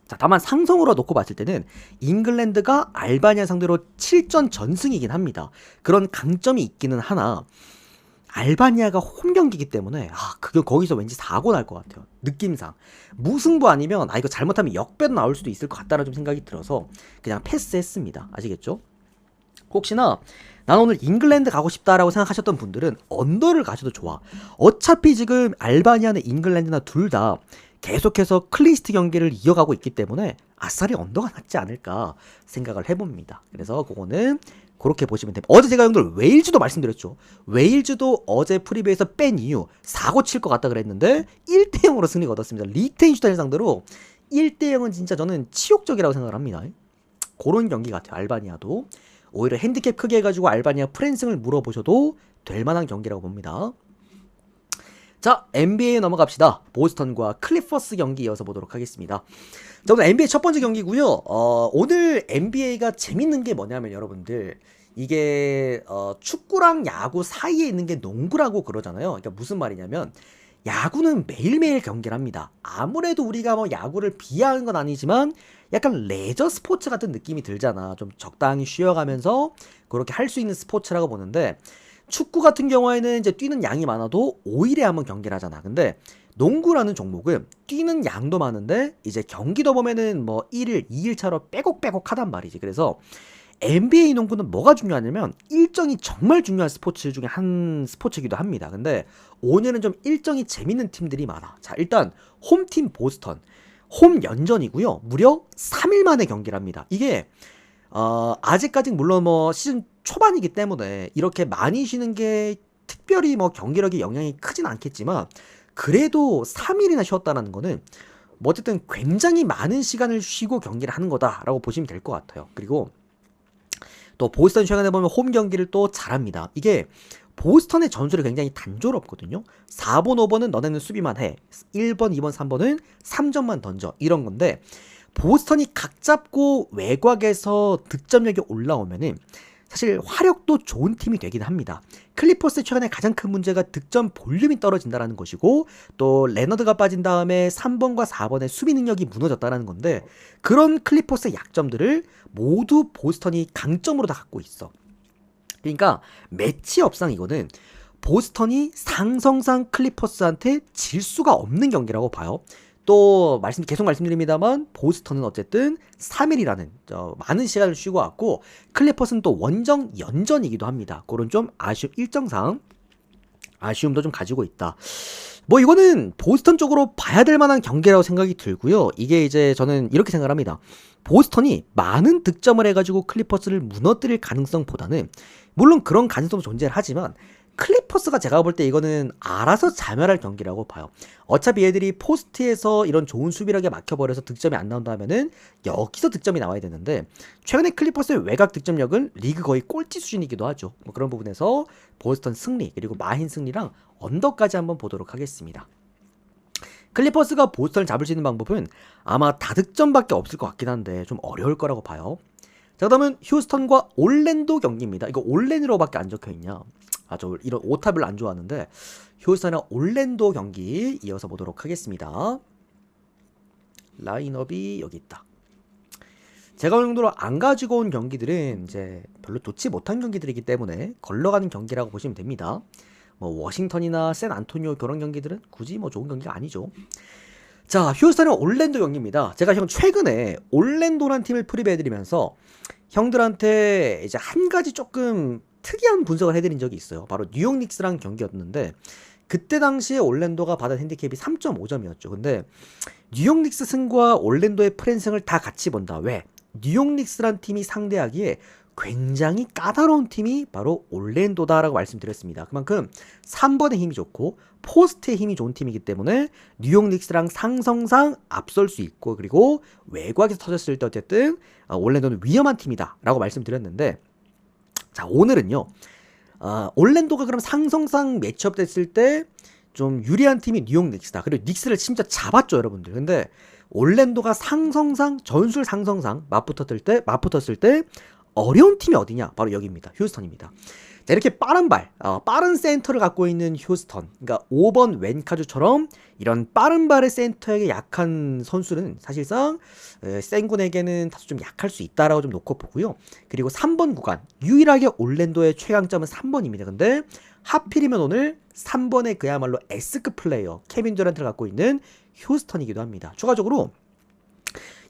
자, 다만 상성으로 놓고 봤을 때는 잉글랜드가 알바니아 상대로 7전 전승이긴 합니다. 그런 강점이 있기는 하나 알바니아가 홈 경기이기 때문에 그게 거기서 왠지 사고 날 것 같아요. 느낌상 무승부 아니면 이거 잘못하면 역배도 나올 수도 있을 것 같다는 좀 생각이 들어서 그냥 패스했습니다. 아시겠죠? 혹시나 난 오늘 잉글랜드 가고 싶다라고 생각하셨던 분들은 언더를 가셔도 좋아. 어차피 지금 알바니아나 잉글랜드나 둘 다 계속해서 클린시트 경기를 이어가고 있기 때문에 아싸리 언더가 낫지 않을까 생각을 해봅니다. 그래서 그거는 그렇게 보시면 됩니다. 어제 제가 형들 웨일즈도 말씀드렸죠. 웨일즈도 어제 프리뷰에서 뺀 이유 사고 칠 것 같다 그랬는데 1대0으로 승리가 얻었습니다. 리텐슈타인 상대로 1대0은 진짜 저는 치욕적이라고 생각을 합니다. 그런 경기 같아요. 알바니아도 오히려 핸디캡 크게 해가지고 알바니아 프랜승을 물어보셔도 될 만한 경기라고 봅니다. 자, NBA 넘어갑시다. 보스턴과 클리퍼스 경기 이어서 보도록 하겠습니다. 자, 오늘 NBA 첫 번째 경기고요. 오늘 NBA가 재밌는 게 뭐냐면 여러분들 이게 축구랑 야구 사이에 있는 게 농구라고 그러잖아요. 그러니까 무슨 말이냐면 야구는 매일매일 경기를 합니다. 아무래도 우리가 뭐 야구를 비하하는 건 아니지만 약간 레저 스포츠 같은 느낌이 들잖아. 좀 적당히 쉬어가면서 그렇게 할 수 있는 스포츠라고 보는데 축구 같은 경우에는 이제 뛰는 양이 많아도 5일에 한번 경기를 하잖아. 근데 농구라는 종목은 뛰는 양도 많은데 이제 경기도 보면은 뭐 1일, 2일 차로 빼곡빼곡 하단 말이지. 그래서 NBA 농구는 뭐가 중요하냐면 일정이 정말 중요한 스포츠 중에 한 스포츠이기도 합니다. 근데 오늘은 좀 일정이 재밌는 팀들이 많아. 자, 일단 홈팀 보스턴. 홈 연전이고요. 무려 3일 만에 경기를 합니다. 이게 아직까지 물론 뭐 시즌 초반이기 때문에 이렇게 많이 쉬는 게 특별히 뭐 경기력에 영향이 크진 않겠지만 그래도 3일이나 쉬었다는 거는 뭐 어쨌든 굉장히 많은 시간을 쉬고 경기를 하는 거다라고 보시면 될 것 같아요. 그리고 또 보스턴 최근에 보면 홈 경기를 또 잘합니다. 이게 보스턴의 전술이 굉장히 단조롭거든요. 4번, 5번은 너네는 수비만 해. 1번, 2번, 3번은 3점만 던져. 이런 건데 보스턴이 각 잡고 외곽에서 득점력이 올라오면은 사실 화력도 좋은 팀이 되긴 합니다. 클리퍼스의 최근에 가장 큰 문제가 득점 볼륨이 떨어진다는 것이고 또 레너드가 빠진 다음에 3번과 4번의 수비 능력이 무너졌다는 건데 그런 클리퍼스의 약점들을 모두 보스턴이 강점으로 다 갖고 있어. 그러니까 매치업상 이거는 보스턴이 상성상 클리퍼스한테 질 수가 없는 경기라고 봐요. 또 계속 말씀드립니다만 보스턴은 어쨌든 3일이라는 많은 시간을 쉬고 왔고 클리퍼스는 또 원정 연전이기도 합니다. 그런 좀 일정상 아쉬움도 좀 가지고 있다. 뭐 이거는 보스턴 쪽으로 봐야 될 만한 경기라고 생각이 들고요. 이게 이제 저는 이렇게 생각을 합니다. 보스턴이 많은 득점을 해가지고 클리퍼스를 무너뜨릴 가능성보다는 물론 그런 가능성도 존재를 하지만 클리퍼스가 제가 볼 때 이거는 알아서 자멸할 경기라고 봐요. 어차피 얘들이 포스트에서 이런 좋은 수비력에 막혀버려서 득점이 안 나온다 하면은 여기서 득점이 나와야 되는데 최근에 클리퍼스의 외곽 득점력은 리그 거의 꼴찌 수준이기도 하죠. 뭐 그런 부분에서 보스턴 승리 그리고 마힌 승리랑 언더까지 한번 보도록 하겠습니다. 클리퍼스가 보스턴을 잡을 수 있는 방법은 아마 다득점밖에 없을 것 같긴 한데 좀 어려울 거라고 봐요. 자, 그다음은 휴스턴과 올랜도 경기입니다. 이거 올랜도로밖에 안 적혀있냐. 저 이런 오타 별로 안 좋아하는데 휴스턴과 올랜도 경기 이어서 보도록 하겠습니다. 라인업이 여기 있다. 제가 어느 정도로 안 가지고 온 경기들은 이제 별로 좋지 못한 경기들이기 때문에 걸러가는 경기라고 보시면 됩니다. 뭐 워싱턴이나 샌안토니오 그런 경기들은 굳이 뭐 좋은 경기가 아니죠. 자, 휴스턴은 올랜도 경기입니다. 제가 형 최근에 올랜도란 팀을 프리뷰해드리면서 형들한테 이제 한 가지 조금 특이한 분석을 해드린 적이 있어요. 바로 뉴욕 닉스랑 경기였는데 그때 당시에 올랜도가 받은 핸디캡이 3.5점이었죠. 근데 뉴욕 닉스 승과 올랜도의 프랜승을 다 같이 본다. 왜? 뉴욕 닉스란 팀이 상대하기에 굉장히 까다로운 팀이 바로 올랜도다라고 말씀드렸습니다. 그만큼 3번의 힘이 좋고 포스트의 힘이 좋은 팀이기 때문에 뉴욕 닉스랑 상성상 앞설 수 있고, 그리고 외곽에서 터졌을 때 어쨌든 올랜도는 위험한 팀이다 라고 말씀드렸는데, 자 오늘은요 올랜도가 그럼 상성상 매치업 됐을 때 좀 유리한 팀이 뉴욕 닉스다. 그리고 닉스를 진짜 잡았죠 여러분들. 근데 올랜도가 상성상 전술 상성상 맞붙었을 때 어려운 팀이 어디냐? 바로 여기입니다. 휴스턴입니다. 자, 이렇게 빠른 센터를 갖고 있는 휴스턴, 그러니까 5번 웬카주처럼 이런 빠른 발의 센터에게 약한 선수는 사실상 센군에게는 다소 좀 약할 수 있다라고 좀 놓고 보고요. 그리고 3번 구간, 유일하게 올랜도의 최강점은 3번입니다. 근데 하필이면 오늘 3번의 그야말로 S급 플레이어 케빈 듀란트를 갖고 있는 휴스턴이기도 합니다. 추가적으로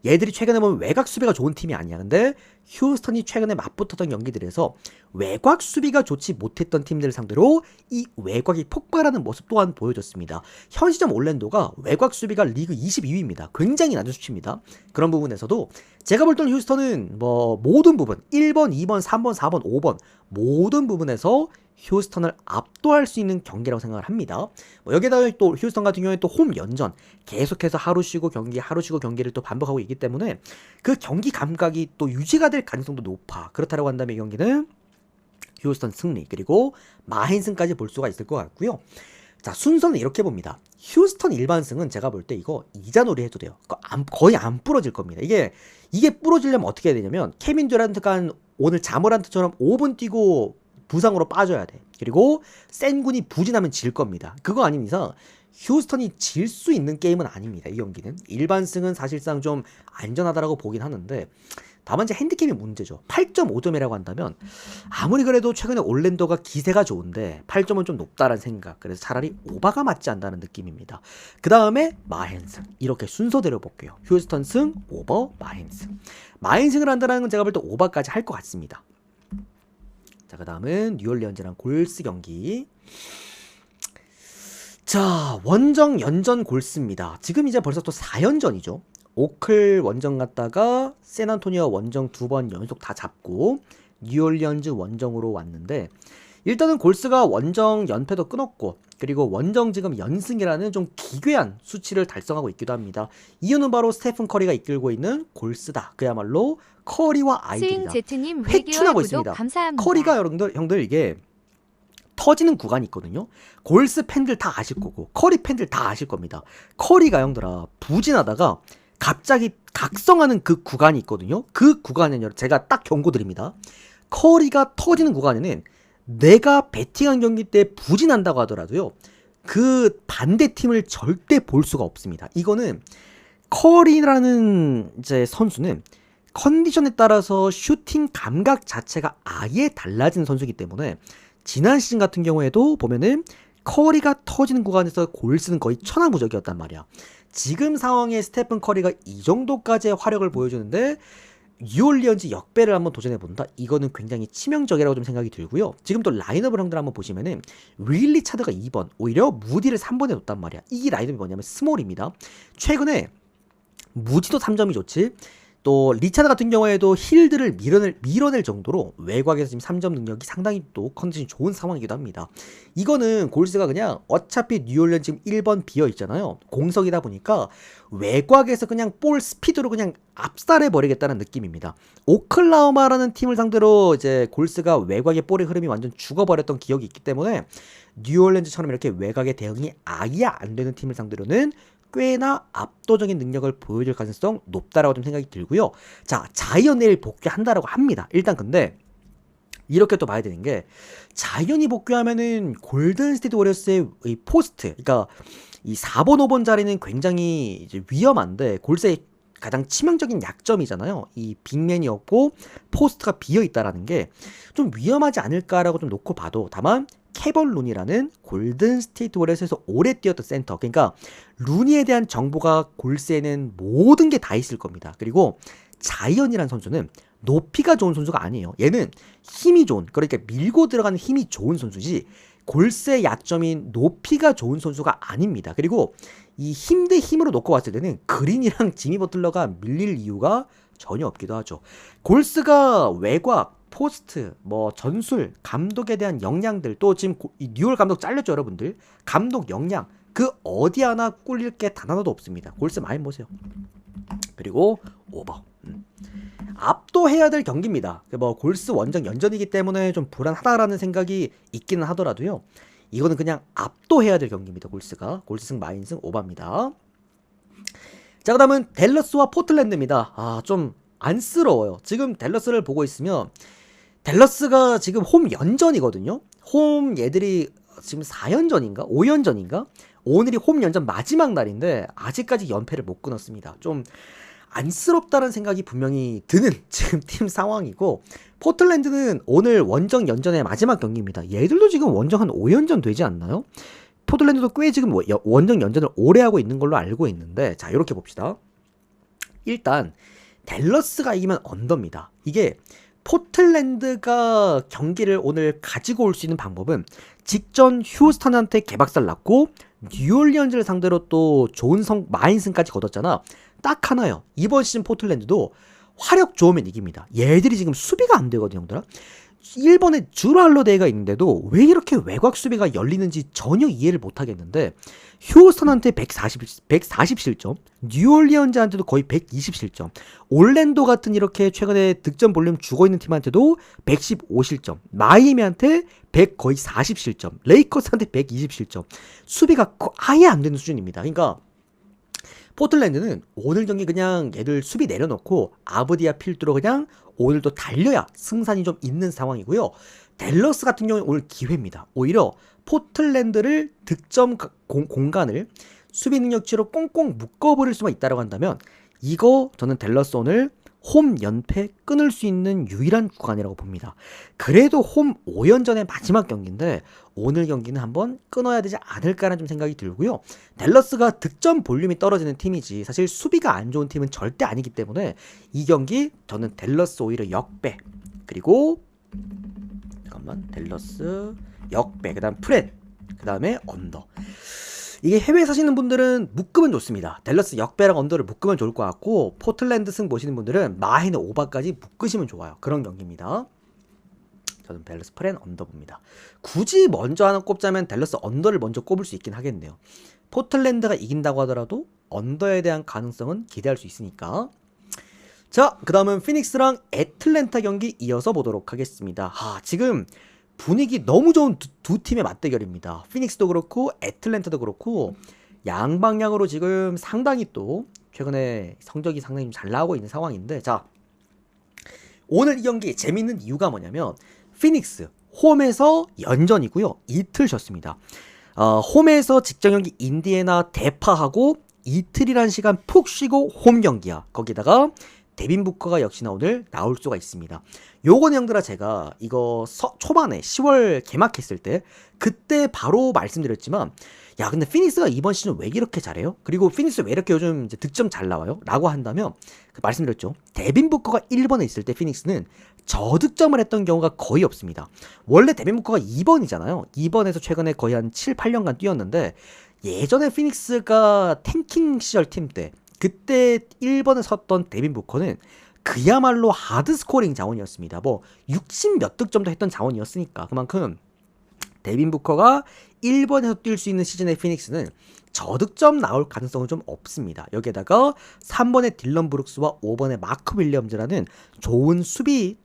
얘들이 최근에 보면 외곽 수비가 좋은 팀이 아니야. 근데 휴스턴이 최근에 맞붙었던 경기들에서 외곽 수비가 좋지 못했던 팀들을 상대로 이 외곽이 폭발하는 모습 또한 보여줬습니다. 현 시점 올랜도가 외곽 수비가 리그 22위입니다. 굉장히 낮은 수치입니다. 그런 부분에서도 제가 볼 때는 휴스턴은 뭐 모든 부분 1번, 2번, 3번, 4번, 5번 모든 부분에서 휴스턴을 압도할 수 있는 경기라고 생각을 합니다. 뭐 여기에다가 또 휴스턴 같은 경우에 또 홈 연전 계속해서 하루 쉬고 경기를 또 반복하고 있기 때문에 그 경기 감각이 또 유지가 될 가능성도 높아. 그렇다고 한다면 이 경기는 휴스턴 승리, 그리고 마헨승까지 볼 수가 있을 것 같고요. 자, 순서는 이렇게 봅니다. 휴스턴 일반승은 제가 볼 때 이거 이자놀이 해도 돼요. 거의 안 부러질 겁니다. 이게 부러지려면 어떻게 해야 되냐면 케빈 듀란트가 오늘 자모란트처럼 5분 뛰고 부상으로 빠져야 돼. 그리고 센군이 부진하면 질 겁니다. 그거 아닌 이상 휴스턴이 질 수 있는 게임은 아닙니다. 이 경기는 일반승은 사실상 좀 안전하다라고 보긴 하는데, 다만 이제 핸디캡이 문제죠. 8.5점이라고 한다면 아무리 그래도 최근에 올랜도가 기세가 좋은데 8점은 좀 높다라는 생각. 그래서 차라리 오바가 맞지 않다는 느낌입니다. 그 다음에 마헨승, 이렇게 순서대로 볼게요. 휴스턴 승, 오버, 마헨승. 마헨승을 한다는 건 제가 볼 때 오바까지 할 것 같습니다. 자, 그 다음은 뉴올리언즈랑 골스 경기. 자, 원정 연전 골스입니다. 지금 이제 벌써 또 4연전이죠. 오클 원정 갔다가 샌안토니오 원정 2번 연속 다 잡고 뉴올리언즈 원정으로 왔는데, 일단은 골스가 원정 연패도 끊었고, 그리고 원정 지금 연승이라는 좀 기괴한 수치를 달성하고 있기도 합니다. 이유는 바로 스테픈 커리가 이끌고 있는 골스다. 그야말로 커리와 아이들이다. 회춘하고 있습니다. 감사합니다. 커리가 형들 이게 터지는 구간이 있거든요. 골스 팬들 다 아실 거고 커리 팬들 다 아실 겁니다. 커리가 형들아 부진하다가 갑자기 각성하는 그 구간이 있거든요. 그 구간은 제가 딱 경고드립니다. 커리가 터지는 구간에는 내가 배팅한 경기 때 부진한다고 하더라도요, 그 반대팀을 절대 볼 수가 없습니다. 이거는 커리라는 이제 선수는 컨디션에 따라서 슈팅 감각 자체가 아예 달라진 선수이기 때문에 지난 시즌 같은 경우에도 보면은 커리가 터지는 구간에서 골스는 거의 천하무적이었단 말이야. 지금 상황에 스테픈 커리가 이 정도까지의 화력을 보여주는데 뉴올리언즈 역배를 한번 도전해본다? 이거는 굉장히 치명적이라고 좀 생각이 들고요. 지금 또 라인업을 형들 한번 보시면은 윌리 차드가 2번, 오히려 무디를 3번에 뒀단 말이야. 이 라인업이 뭐냐면 스몰입니다. 최근에 무지도 3점이 좋지, 또 리차드 같은 경우에도 힐드를 밀어낼 정도로 외곽에서 지금 3점 능력이 상당히 또 컨디션이 좋은 상황이기도 합니다. 이거는 골스가 그냥 어차피 뉴올리언 지금 1번 비어있잖아요. 공석이다 보니까 외곽에서 그냥 볼 스피드로 그냥 압살해버리겠다는 느낌입니다. 오클라호마라는 팀을 상대로 이제 골스가 외곽의 볼의 흐름이 완전 죽어버렸던 기억이 있기 때문에 뉴올리언즈처럼 이렇게 외곽의 대응이 아예 안 되는 팀을 상대로는 꽤나 압도적인 능력을 보여줄 가능성 높다라고 좀 생각이 들고요. 자, 자이언 내일 복귀한다라고 합니다. 일단 근데 이렇게 또 봐야 되는 게, 자이언이 복귀하면은 골든스테이트 워리어스의 이 포스트, 그러니까 이 4번 5번 자리는 굉장히 이제 위험한데 골스의 가장 치명적인 약점이잖아요. 이 빅맨이 없고 포스트가 비어 있다라는 게 좀 위험하지 않을까라고 좀 놓고 봐도, 다만 케벌 룬이라는 골든 스테이트 워리어스에서 오래 뛰었던 센터. 그러니까 루니에 대한 정보가 골스에는 모든 게 다 있을 겁니다. 그리고 자이언이라는 선수는 높이가 좋은 선수가 아니에요. 얘는 힘이 좋은, 그러니까 밀고 들어가는 힘이 좋은 선수지 골스의 약점인 높이가 좋은 선수가 아닙니다. 그리고 이 힘 대 힘으로 놓고 봤을 때는 그린이랑 지미 버틀러가 밀릴 이유가 전혀 없기도 하죠. 골스가 외곽, 포스트, 뭐 전술, 감독에 대한 역량들, 또 지금 이 뉴얼 감독 잘렸죠 여러분들. 감독 역량 그 어디 하나 꿀릴 게 단 하나도 없습니다. 골스 많이 보세요. 그리고 오버. 압도해야 될 경기입니다. 뭐 골스 원정 연전이기 때문에 좀 불안하다라는 생각이 있기는 하더라도요. 이거는 그냥 압도해야 될 경기입니다. 골스승 마인승 오버입니다. 자, 그다음은 댈러스와 포틀랜드입니다. 좀 안쓰러워요. 지금 댈러스를 보고 있으면 댈러스가 지금 홈 연전이거든요. 홈 얘들이 지금 4연전인가? 5연전인가? 오늘이 홈 연전 마지막 날인데 아직까지 연패를 못 끊었습니다. 좀 안쓰럽다는 생각이 분명히 드는 지금 팀 상황이고, 포틀랜드는 오늘 원정 연전의 마지막 경기입니다. 얘들도 지금 원정 한 5연전 되지 않나요? 포틀랜드도 꽤 지금 원정 연전을 오래 하고 있는 걸로 알고 있는데, 자, 이렇게 봅시다. 일단 댈러스가 이기면 언더입니다. 이게 포틀랜드가 경기를 오늘 가지고 올 수 있는 방법은 직전 휴스턴한테 개박살 났고 뉴올리언즈를 상대로 또 좋은 마인승까지 거뒀잖아. 딱 하나요. 이번 시즌 포틀랜드도 화력 좋으면 이깁니다. 얘들이 지금 수비가 안 되거든요, 형들아. 1번에 주루 할러데이가 있는데도 왜 이렇게 외곽 수비가 열리는지 전혀 이해를 못 하겠는데, 휴스턴한테 140 실점, 뉴올리언즈한테도 거의 120 실점, 올랜도 같은 이렇게 최근에 득점 볼륨 죽어있는 팀한테도 115 실점, 마이애미한테 100 거의 40 실점, 레이커스한테 120 실점, 수비가 아예 안 되는 수준입니다. 그러니까 포틀랜드는 오늘 경기 그냥 얘들 수비 내려놓고 아브디아 필두로 그냥 오늘도 달려야 승산이 좀 있는 상황이고요. 댈러스 같은 경우는 오늘 기회입니다. 오히려 포틀랜드를 득점 공간을 수비 능력치로 꽁꽁 묶어버릴 수만 있다고 한다면 이거 저는 댈러스 오늘 홈 연패 끊을 수 있는 유일한 구간이라고 봅니다. 그래도 홈 5연전의 마지막 경기인데 오늘 경기는 한번 끊어야 되지 않을까라는 좀 생각이 들고요. 댈러스가 득점 볼륨이 떨어지는 팀이지 사실 수비가 안 좋은 팀은 절대 아니기 때문에 이 경기 저는 댈러스 오히려 역배, 그리고 잠깐만 댈러스 역배, 그 다음 프렛, 그 다음에 언더. 이게 해외에 사시는 분들은 묶으면 좋습니다. 댈러스 역배랑 언더를 묶으면 좋을 것 같고, 포틀랜드 승 보시는 분들은 마이너 오버까지 묶으시면 좋아요. 그런 경기입니다. 저는 댈러스 프렌 언더 봅니다. 굳이 먼저 하나 꼽자면 댈러스 언더를 먼저 꼽을 수 있긴 하겠네요. 포틀랜드가 이긴다고 하더라도 언더에 대한 가능성은 기대할 수 있으니까. 자, 그 다음은 피닉스랑 애틀랜타 경기 이어서 보도록 하겠습니다. 지금 분위기 너무 좋은 두 팀의 맞대결입니다. 피닉스도 그렇고 애틀랜타도 그렇고 양방향으로 지금 상당히 또 최근에 성적이 상당히 좀 잘 나오고 있는 상황인데, 자, 오늘 이 경기 재밌는 이유가 뭐냐면 피닉스 홈에서 연전이고요. 이틀 쉬었습니다. 홈에서 직전 경기 인디애나 대파하고 이틀이란 시간 푹 쉬고 홈 경기야. 거기다가 데빈 부커가 역시나 오늘 나올 수가 있습니다. 요건 형들아 제가 이거 초반에 10월 개막했을 때 그때 바로 말씀드렸지만, 야 근데 피닉스가 이번 시즌 왜 이렇게 잘해요? 그리고 피닉스 왜 이렇게 요즘 이제 득점 잘 나와요? 라고 한다면 말씀드렸죠. 데빈 부커가 1번에 있을 때 피닉스는 저득점을 했던 경우가 거의 없습니다. 원래 데빈 부커가 2번이잖아요. 2번에서 최근에 거의 한 7, 8년간 뛰었는데, 예전에 피닉스가 탱킹 시절 팀 때 그때 1번에 섰던 데빈 부커는 그야말로 하드 스코링 자원이었습니다. 뭐 60 몇 득점도 했던 자원이었으니까 그만큼 데빈 부커가 1번에서 뛸 수 있는 시즌의 피닉스는 저득점 나올 가능성은 좀 없습니다. 여기에다가 3번의 딜런 브룩스와 5번의 마크 윌리엄즈라는 좋은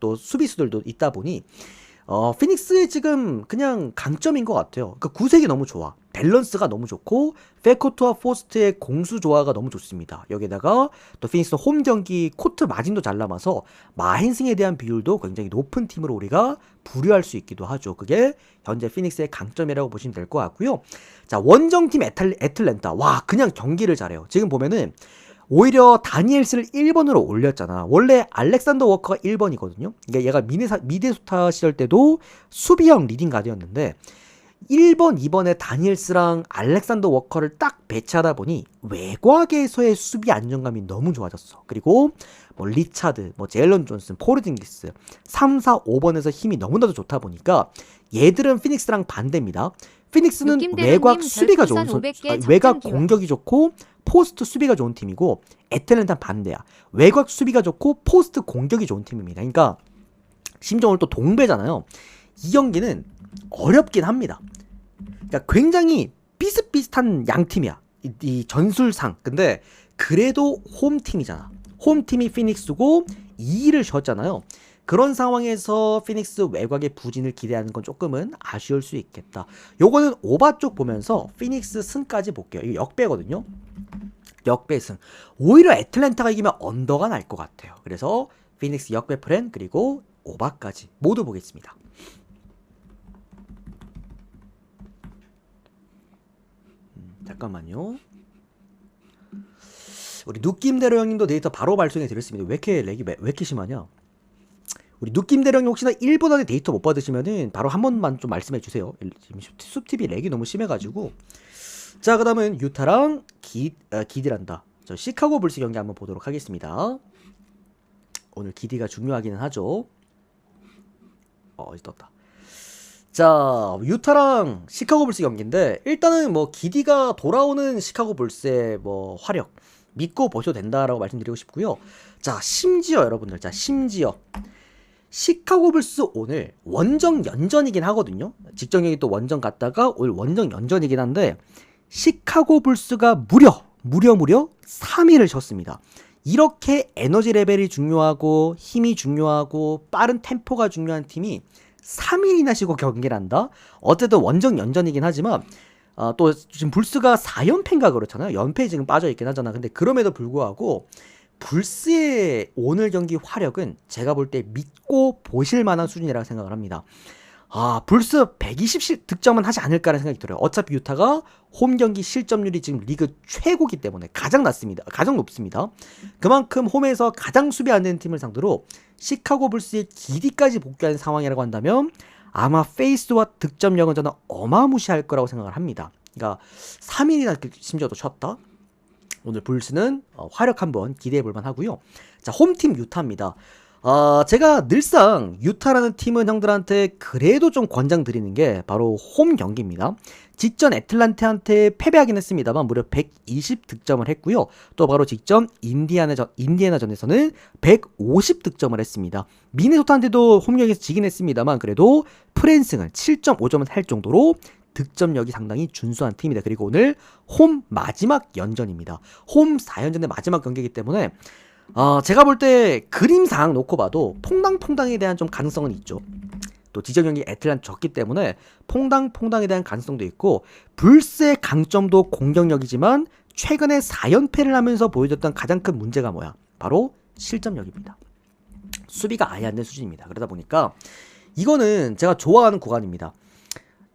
또 수비수들도 있다 보니 피닉스의 지금 그냥 강점인 것 같아요. 그러니까 구색이 너무 좋아. 밸런스가 너무 좋고 페코트와 포스트의 공수 조화가 너무 좋습니다. 여기다가 또 피닉스 홈 경기 코트 마진도 잘 남아서 마힌승에 대한 비율도 굉장히 높은 팀으로 우리가 부류할 수 있기도 하죠. 그게 현재 피닉스의 강점이라고 보시면 될 것 같고요. 자, 원정팀 애틀랜타. 와, 그냥 경기를 잘해요. 지금 보면은 오히려 다니엘스를 1번으로 올렸잖아. 원래 알렉산더 워커가 1번이거든요. 그러니까 얘가 미네소타 시절 때도 수비형 리딩 가드였는데 1번, 2번에 다니엘스랑 알렉산더 워커를 딱 배치하다 보니 외곽에서의 수비 안정감이 너무 좋아졌어. 그리고 뭐 리차드, 뭐 제일런 존슨, 포르징기스 3, 4, 5번에서 힘이 너무나도 좋다 보니까 얘들은 피닉스랑 반대입니다. 피닉스는 외곽 수비가 좋은 외곽 공격이 좋고 포스트 수비가 좋은 팀이고 애틀랜타는 반대야. 외곽 수비가 좋고 포스트 공격이 좋은 팀입니다. 그러니까 심지어 오늘 또 동배잖아요. 이 경기는 어렵긴 합니다. 그러니까 굉장히 비슷비슷한 양팀이야. 이 전술상. 근데 그래도 홈팀이잖아. 홈팀이 피닉스고 2위를 졌잖아요. 그런 상황에서 피닉스 외곽의 부진을 기대하는 건 조금은 아쉬울 수 있겠다. 요거는 오바 쪽 보면서 피닉스 승까지 볼게요. 이거 역배거든요. 역배승. 오히려 애틀랜타가 이기면 언더가 날 것 같아요. 그래서 피닉스 역배 플랜 그리고 오바까지 모두 보겠습니다. 잠깐만요. 우리 느낌대로 형님도 데이터 바로 발송해 드렸습니다. 왜 이렇게 렉이 왜 이렇게 심하냐? 우리 느낌대로 형님 혹시나 1분 안에 데이터 못 받으시면은 바로 한 번만 좀 말씀해 주세요. 지금 숲TV 렉이 너무 심해가지고. 자, 그 다음은 유타랑 기디란다. 저 시카고 불스 경기 한번 보도록 하겠습니다. 오늘 기디가 중요하기는 하죠. 떴다. 자, 유타랑 시카고 불스 경기인데 일단은 뭐 기디가 돌아오는 시카고 불스의 뭐 화력 믿고 보셔도 된다라고 말씀드리고 싶고요. 자, 심지어 여러분들, 심지어 시카고 불스 오늘 원정 연전이긴 하거든요. 직전 경기 또 원정 갔다가 오늘 원정 연전이긴 한데 시카고 불스가 무려 3위를 쳤습니다. 이렇게 에너지 레벨이 중요하고 힘이 중요하고 빠른 템포가 중요한 팀이 3일이나 쉬고 경기를 한다? 어쨌든 원정 연전이긴 하지만 또 지금 불스가 4연패인가 그렇잖아요. 연패에 지금 빠져있긴 하잖아. 근데 그럼에도 불구하고 불스의 오늘 경기 화력은 제가 볼 때 믿고 보실 만한 수준이라고 생각을 합니다. 불스 120 득점은 하지 않을까라는 생각이 들어요. 어차피 유타가 홈 경기 실점률이 지금 리그 최고기 때문에 가장 높습니다. 그만큼 홈에서 가장 수비 안 되는 팀을 상대로 시카고 불스의 기디까지 복귀하는 상황이라고 한다면 아마 페이스와 득점력은 저는 어마무시할 거라고 생각을 합니다. 그러니까 3일이나 심지어 또 쳤다. 오늘 불스는 화력 한번 기대해 볼만 하고요. 자, 홈팀 유타입니다. 제가 늘상 유타라는 팀은 형들한테 그래도 좀 권장드리는 게 바로 홈 경기입니다. 직전 애틀란타한테 패배하긴 했습니다만 무려 120 득점을 했고요. 또 바로 직전 인디애나전에서는 150 득점을 했습니다. 미네소타한테도 홈 경기에서 지긴 했습니다만 그래도 프랜승은 7.5점을 할 정도로 득점력이 상당히 준수한 팀이다. 그리고 오늘 홈 마지막 연전입니다. 홈 4연전의 마지막 경기이기 때문에 제가 볼 때 그림상 놓고 봐도 퐁당퐁당에 대한 좀 가능성은 있죠. 또 지정 경기 애틀란타 졌기 때문에 퐁당퐁당에 대한 가능성도 있고 불스의 강점도 공격력이지만 최근에 4연패를 하면서 보여줬던 가장 큰 문제가 뭐야? 바로 실점력입니다. 수비가 아예 안 된 수준입니다. 그러다 보니까 이거는 제가 좋아하는 구간입니다.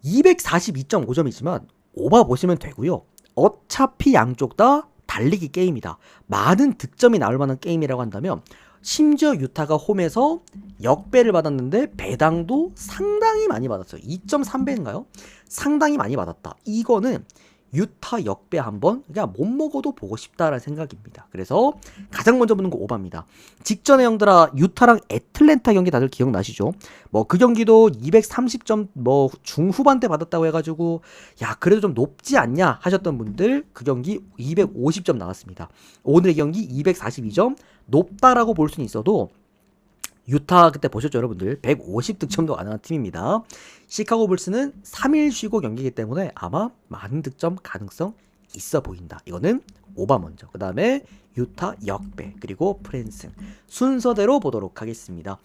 242.5점이지만 오바 보시면 되고요. 어차피 양쪽 다 달리기 게임이다. 많은 득점이 나올 만한 게임이라고 한다면 심지어 유타가 홈에서 역배를 받았는데 배당도 상당히 많이 받았어요. 2.3배인가요? 상당히 많이 받았다. 이거는 유타 역배 한번 그냥 못 먹어도 보고 싶다라는 생각입니다. 그래서 가장 먼저 보는 거 오바입니다. 직전에 형들아 유타랑 애틀랜타 경기 다들 기억나시죠? 뭐 그 경기도 230점 뭐 중후반대 받았다고 해가지고 야 그래도 좀 높지 않냐 하셨던 분들 그 경기 250점 나왔습니다. 오늘의 경기 242점 높다라고 볼 수는 있어도 유타 그때 보셨죠 여러분들? 150득점도 가능한 팀입니다. 시카고 불스는 3일 쉬고 경기이기 때문에 아마 많은 득점 가능성 있어 보인다. 이거는 오바 먼저. 그 다음에 유타 역배 그리고 프랜승 순서대로 보도록 하겠습니다.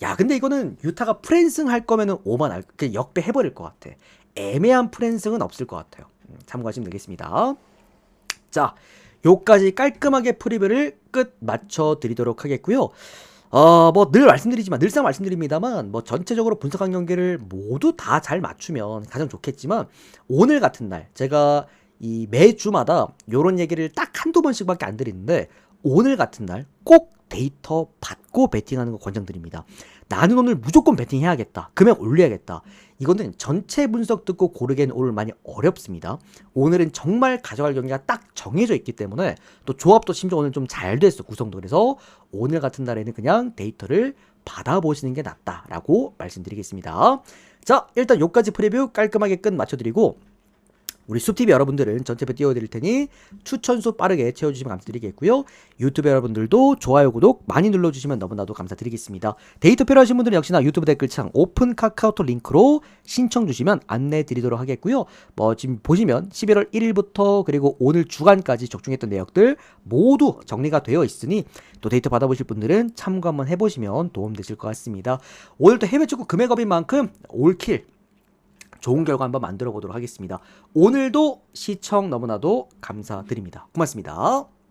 야 근데 이거는 유타가 프랜승 할 거면은 오만 그냥 역배 해버릴 것 같아. 애매한 프랜승은 없을 것 같아요. 참고하시면 되겠습니다. 자 요까지 깔끔하게 프리뷰를 끝 맞춰 드리도록 하겠고요. 뭐 늘 말씀드리지만 늘상 말씀드립니다만 뭐 전체적으로 분석한 경기를 모두 다 잘 맞추면 가장 좋겠지만 오늘 같은 날 제가 이 매주마다 요런 얘기를 딱 한두 번씩밖에 안 드리는데 오늘 같은 날 꼭 데이터 받고 베팅하는 거 권장드립니다. 나는 오늘 무조건 배팅해야겠다. 금액 올려야겠다. 이거는 전체 분석 듣고 고르기에는 오늘 많이 어렵습니다. 오늘은 정말 가져갈 경기가 딱 정해져 있기 때문에 또 조합도 심지어 오늘 좀 잘 됐어, 구성도. 그래서 오늘 같은 날에는 그냥 데이터를 받아보시는 게 낫다라고 말씀드리겠습니다. 자, 일단 요까지 프리뷰 깔끔하게 끝 맞춰드리고 우리 숲TV 여러분들은 전체표 띄워드릴 테니 추천수 빠르게 채워주시면 감사드리겠고요. 유튜브 여러분들도 좋아요, 구독 많이 눌러주시면 너무나도 감사드리겠습니다. 데이터 필요하신 분들은 역시나 유튜브 댓글창 오픈 카카오톡 링크로 신청 주시면 안내 드리도록 하겠고요. 뭐 지금 보시면 11월 1일부터 그리고 오늘 주간까지 적중했던 내역들 모두 정리가 되어 있으니 또 데이터 받아보실 분들은 참고 한번 해보시면 도움되실 것 같습니다. 오늘 또 해외 축구 금액업인 만큼 올킬 좋은 결과 한번 만들어 보도록 하겠습니다. 오늘도 시청 너무나도 감사드립니다. 고맙습니다.